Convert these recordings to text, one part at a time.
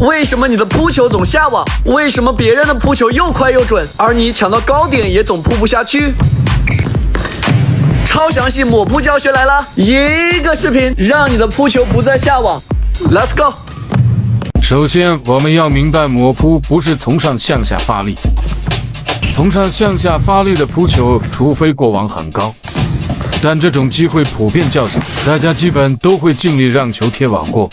为什么你的扑球总下网？为什么别人的扑球又快又准，而你抢到高点也总扑不下去？超详细抹扑教学来了，一个视频让你的扑球不再下网。Let's go！ 首先，我们要明白抹扑不是从上向下发力，从上向下发力的扑球，除非过网很高，但这种机会普遍较少，大家基本都会尽力让球贴网过。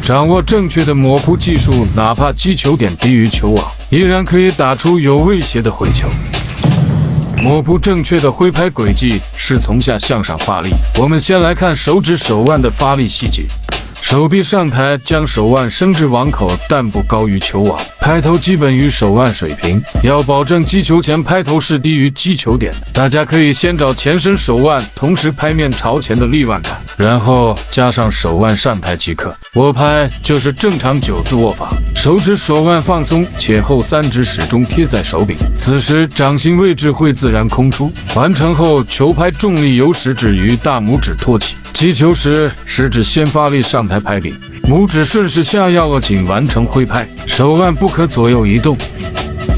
掌握正确的抹扑技术，哪怕击球点低于球网，依然可以打出有威胁的回球。抹扑正确的挥拍轨迹是从下向上发力。我们先来看手指手腕的发力细节。手臂上抬，将手腕伸至网口，但不高于球网，拍头基本与手腕水平。要保证击球前拍头是低于击球点的，大家可以先找前伸手腕，同时拍面朝前的立腕感，然后加上手腕上抬即可。握拍就是正常9字握法，手指手腕放松，且后3指始终贴在手柄，此时掌心位置会自然空出。完成后，球拍重力由食指与大拇指托起。击球时，食指先发力上抬拍柄，拇指顺势下要握紧完成挥拍，手腕不可左右移动。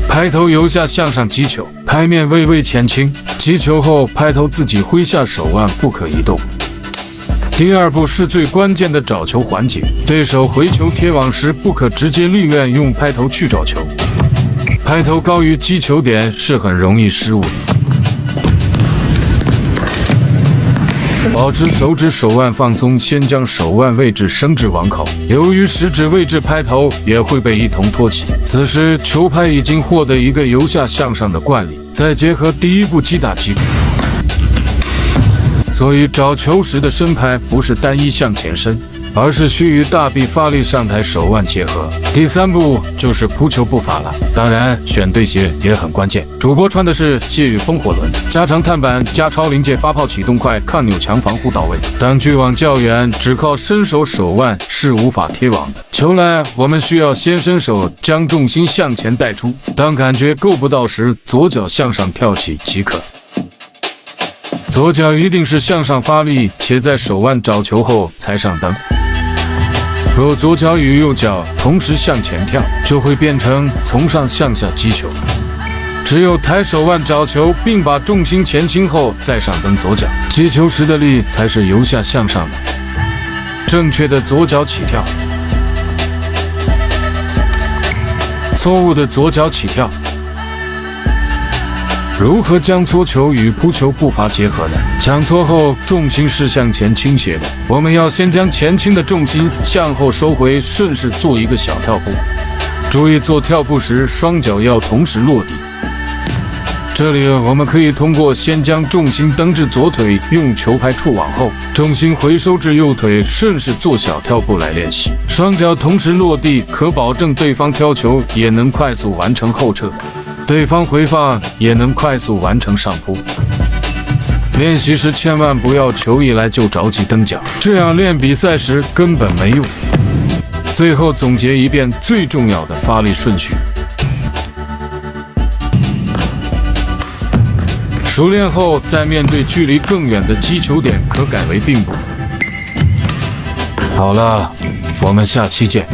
拍头由下向上击球，拍面微微前倾，击球后拍头自己挥下手腕不可移动。第二步是最关键的找球环节，对手回球贴网时不可直接立愿用拍头去找球，拍头高于击球点是很容易失误的。保持手指手腕放松，先将手腕位置伸至网口，由于食指位置拍头也会被一同托起，此时球拍已经获得一个由下向上的惯例，再结合第一步击打击，所以找球时的伸拍不是单一向前伸，而是需与大臂发力上抬手腕结合。第3步就是扑球步伐了，当然选对鞋也很关键。主播穿的是谢宇风火轮，加长碳板加超临界发泡启动快，抗扭强防护到位。当距网较远，只靠伸手手腕是无法贴网的。球来，我们需要先伸手将重心向前带出，当感觉够不到时，左脚向上跳起即可。左脚一定是向上发力，且在手腕找球后才上蹬。若左脚与右脚同时向前跳，就会变成从上向下击球。只有抬手腕找球，并把重心前倾后再上蹬左脚，击球时的力才是由下向上的。正确的左脚起跳，错误的左脚起跳。如何将搓球与扑球步伐结合呢？抢搓后重心是向前倾斜的，我们要先将前倾的重心向后收回，顺势做一个小跳步。注意做跳步时双脚要同时落地。这里我们可以通过先将重心蹬至左腿，用球拍触网后，重心回收至右腿，顺势做小跳步来练习。双脚同时落地，可保证对方挑球也能快速完成后撤，对方回放也能快速完成上扑。练习时千万不要球一来就着急蹬脚，这样练比赛时根本没用。最后总结一遍最重要的发力顺序，熟练后再面对距离更远的击球点可改为并步。好了，我们下期见。